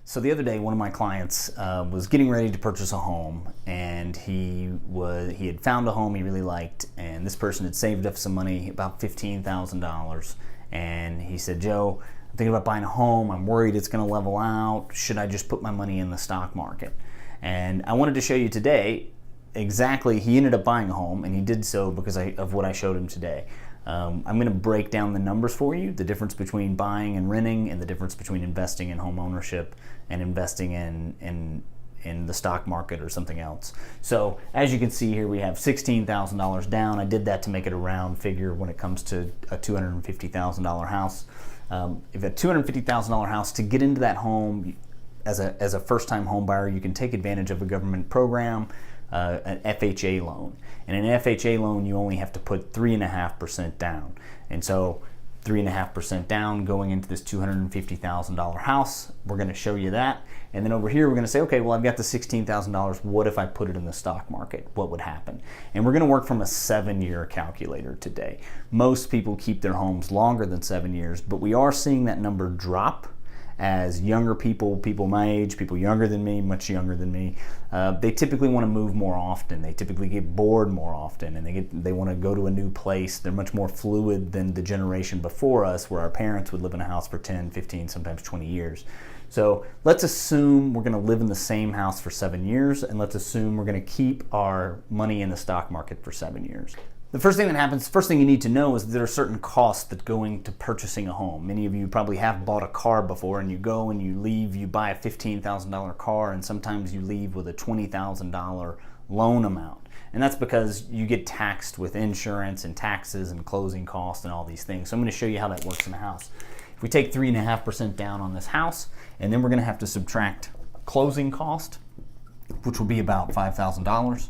So the other day, one of my clients was getting ready to purchase a home, and he had found a home he really liked, and this person had saved up some money, about $15,000, and he said, "Joe, I'm thinking about buying a home. I'm worried it's going to level out. Should I just put my money in the stock market?" And I wanted to show you today exactly. He ended up buying a home, and he did so because of what I showed him today. I'm going to break down the numbers for you, the difference between buying and renting, and the difference between investing in home ownership and investing in the stock market or something else. So as you can see here, we have $16,000 down. I did that to make it a round figure when it comes to a $250,000 house. If a $250,000 house, to get into that home as a first-time home buyer, you can take advantage of a government program, an FHA loan. And an FHA loan, you only have to put 3.5% down. And so 3.5% down going into this $250,000 house. We're going to show you that. And then over here, we're going to say, okay, well, I've got the $16,000. What if I put it in the stock market? What would happen? And we're going to work from a 7-year calculator today. Most people keep their homes longer than 7 years, but we are seeing that number drop as younger people my age, people younger than me, much younger than me, they typically want to move more often. They typically get bored more often, and they want to go to a new place. They're much more fluid than the generation before us, where our parents would live in a house for 10, 15, sometimes 20 years. So let's assume we're going to live in the same house for 7 years, and let's assume we're going to keep our money in the stock market for 7 years. The first thing that happens, first thing you need to know is that there are certain costs that go into purchasing a home. Many of you probably have bought a car before, and you go and you leave, you buy a $15,000 car, and sometimes you leave with a $20,000 loan amount. And that's because you get taxed with insurance and taxes and closing costs and all these things. So I'm going to show you how that works in a house. If we take 3.5% down on this house, and then we're going to have to subtract closing cost, which will be about $5,000.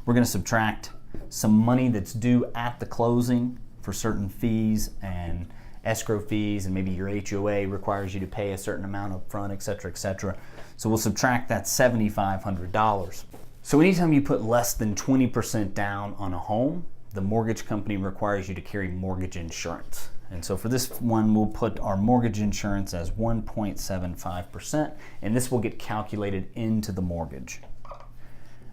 We're going to subtract some money that's due at the closing for certain fees and escrow fees, and maybe your HOA requires you to pay a certain amount up front, etc., etc. So we'll subtract that $7,500. So anytime you put less than 20% down on a home, the mortgage company requires you to carry mortgage insurance. And so for this one, we'll put our mortgage insurance as 1.75%, and this will get calculated into the mortgage.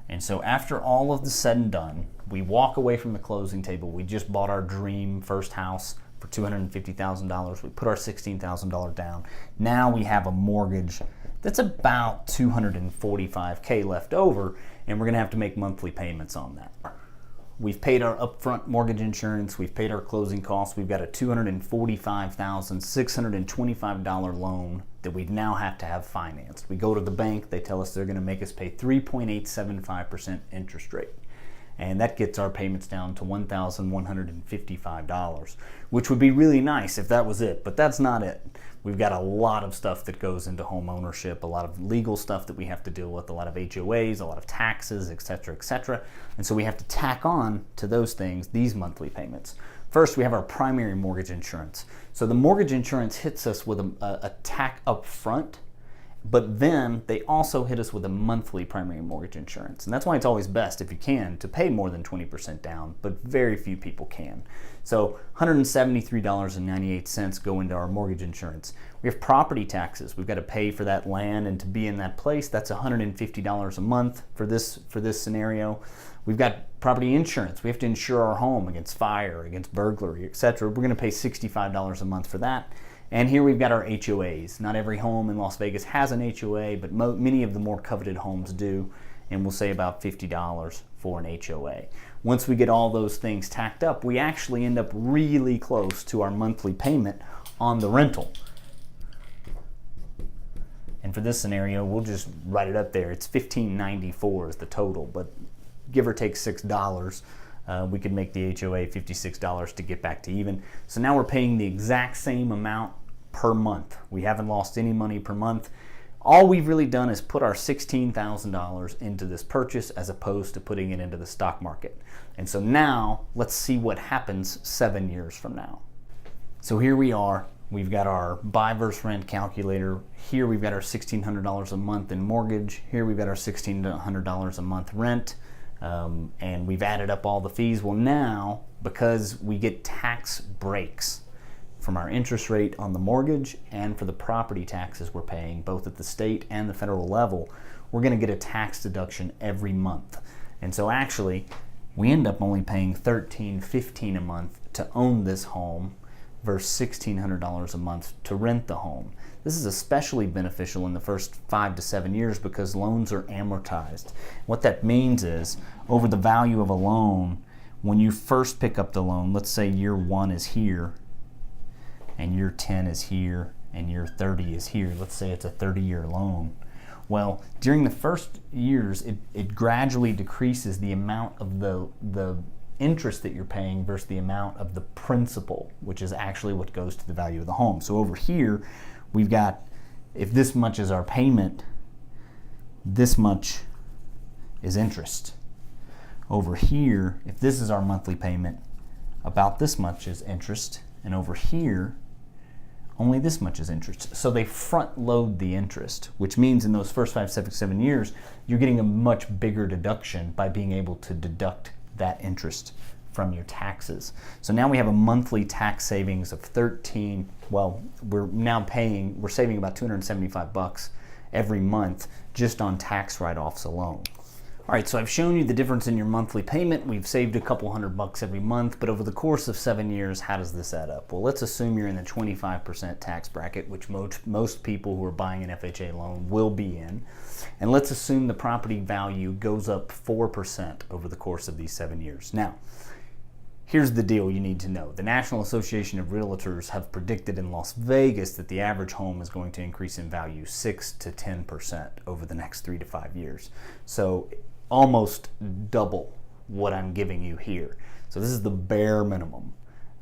And so after all of the said and done, we walk away from the closing table. We just bought our dream first house for $250,000. We put our $16,000 down. Now we have a mortgage that's about $245K left over, and we're going to have to make monthly payments on that. We've paid our upfront mortgage insurance. We've paid our closing costs. We've got a $245,625 loan that we now have to have financed. We go to the bank. They tell us they're going to make us pay 3.875% interest rate. And that gets our payments down to $1,155, which would be really nice if that was it, but that's not it. We've got a lot of stuff that goes into home ownership, a lot of legal stuff that we have to deal with, a lot of HOAs, a lot of taxes, etc., etc. And so we have to tack on to those things these monthly payments. First, we have our primary mortgage insurance. So the mortgage insurance hits us with a tack up front, but then they also hit us with a monthly primary mortgage insurance. And that's why it's always best, if you can, to pay more than 20% down, but very few people can. So $173.98 go into our mortgage insurance. We have property taxes. We've got to pay for that land and to be in that place. That's $150 a month for this scenario. We've got property insurance. We have to insure our home against fire, against burglary, etc. We're going to pay $65 a month for that. And here we've got our HOAs. Not every home in Las Vegas has an HOA, but many of the more coveted homes do, and we'll say about $50 for an HOA. Once we get all those things tacked up, we actually end up really close to our monthly payment on the rental. And for this scenario, we'll just write it up there. It's $1,594 is the total, but give or take $6. We could make the HOA $56 to get back to even. So now we're paying the exact same amount per month. We haven't lost any money per month. All we've really done is put our $16,000 into this purchase as opposed to putting it into the stock market. And so now let's see what happens 7 years from now. So here we are. We've got our buy versus rent calculator. Here we've got our $1,600 a month in mortgage. Here we've got our $1,600 a month rent. And we've added up all the fees. Well, now, because we get tax breaks, from our interest rate on the mortgage and for the property taxes we're paying, both at the state and the federal level, we're going to get a tax deduction every month. And so actually, we end up only paying $1,300, $1,500 a month to own this home versus $1,600 a month to rent the home. This is especially beneficial in the first 5 to 7 years because loans are amortized. What that means is, over the value of a loan, when you first pick up the loan, let's say year 1 is here, and year 10 is here, and year 30 is here. Let's say it's a 30-year loan. Well, during the first years, it gradually decreases the amount of the interest that you're paying versus the amount of the principal, which is actually what goes to the value of the home. So over here, we've got, if this much is our payment, this much is interest. Over here, if this is our monthly payment, about this much is interest, and over here, only this much is interest. So they front load the interest, which means in those first 5, 6, 7 years, you're getting a much bigger deduction by being able to deduct that interest from your taxes. So now we have a monthly tax savings of we're saving about $275 every month just on tax write-offs alone. All right, so I've shown you the difference in your monthly payment. We've saved a couple $100 every month, but over the course of 7 years, how does this add up? Well, let's assume you're in the 25% tax bracket, which most people who are buying an FHA loan will be in. And let's assume the property value goes up 4% over the course of these 7 years. Now, here's the deal you need to know. The National Association of Realtors have predicted in Las Vegas that the average home is going to increase in value 6 to 10% over the next 3 to 5 years. So almost double what I'm giving you here. So this is the bare minimum.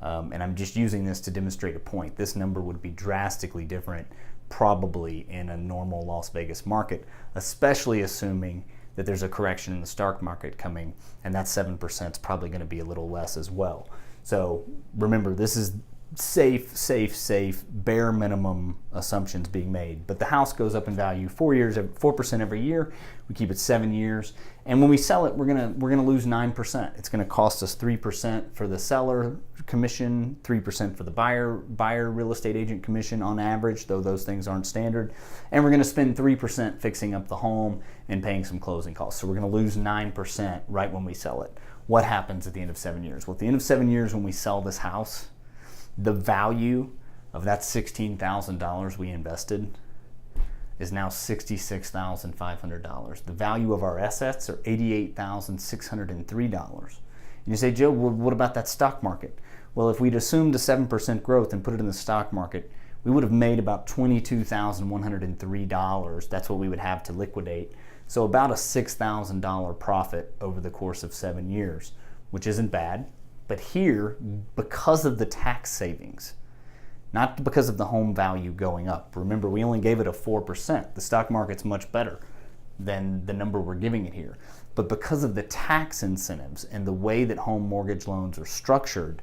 And I'm just using this to demonstrate a point. This number would be drastically different probably in a normal Las Vegas market, especially assuming that there's a correction in the stock market coming, and that 7% is probably going to be a little less as well. So remember, this is safe, bare minimum assumptions being made. But the house goes up in value 4% every year. We keep it 7 years, and when we sell it, we're gonna lose 9%. It's gonna cost us 3% for the seller commission, 3% for the buyer real estate agent commission on average, though those things aren't standard, and we're gonna spend 3% fixing up the home and paying some closing costs. So we're gonna lose 9% right when we sell it. What happens at the end of 7 years? Well, at the end of 7 years, when we sell this house, the value of that $16,000 we invested is now $66,500. The value of our assets are $88,603. And you say, Joe, well, what about that stock market? Well, if we'd assumed a 7% growth and put it in the stock market, we would have made about $22,103. That's what we would have to liquidate. So about a $6,000 profit over the course of 7 years, which isn't bad. But here, because of the tax savings, not because of the home value going up. Remember, we only gave it a 4%. The stock market's much better than the number we're giving it here. But because of the tax incentives and the way that home mortgage loans are structured,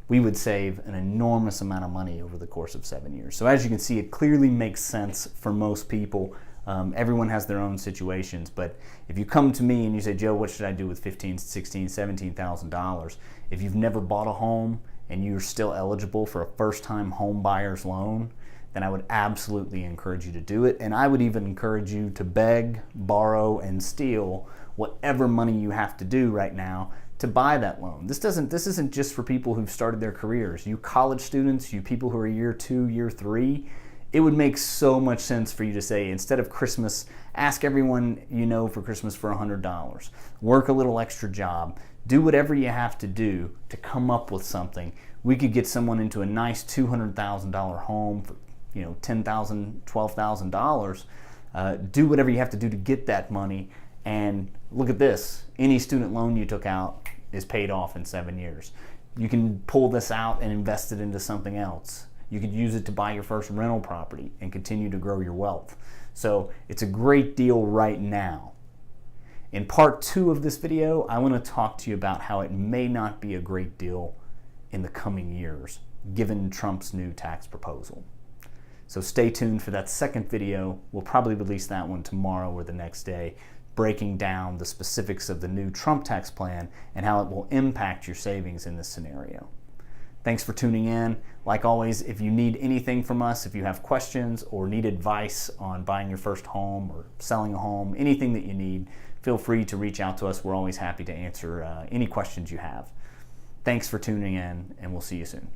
we would save an enormous amount of money over the course of 7 years. So as you can see, it clearly makes sense for most people. Everyone has their own situations, but if you come to me and you say, Joe, what should I do with $15,000, $16,000, $17,000? If you've never bought a home and you're still eligible for a first-time home buyer's loan, then I would absolutely encourage you to do it. And I would even encourage you to beg, borrow, and steal whatever money you have to do right now to buy that loan. This isn't just for people who've started their careers. You college students, you people who are year 2, year 3, it would make so much sense for you to say, instead of Christmas, ask everyone you know for Christmas for $100. Work a little extra job. Do whatever you have to do to come up with something. We could get someone into a nice $200,000 home for $10,000, $12,000. Do whatever you have to do to get that money. And look at this. Any student loan you took out is paid off in 7 years. You can pull this out and invest it into something else. You could use it to buy your first rental property and continue to grow your wealth. So it's a great deal right now. In part 2 of this video, I want to talk to you about how it may not be a great deal in the coming years, given Trump's new tax proposal. So stay tuned for that second video. We'll probably release that one tomorrow or the next day, breaking down the specifics of the new Trump tax plan and how it will impact your savings in this scenario. Thanks for tuning in. Like always, if you need anything from us, if you have questions or need advice on buying your first home or selling a home, anything that you need, feel free to reach out to us. We're always happy to answer any questions you have. Thanks for tuning in, and we'll see you soon.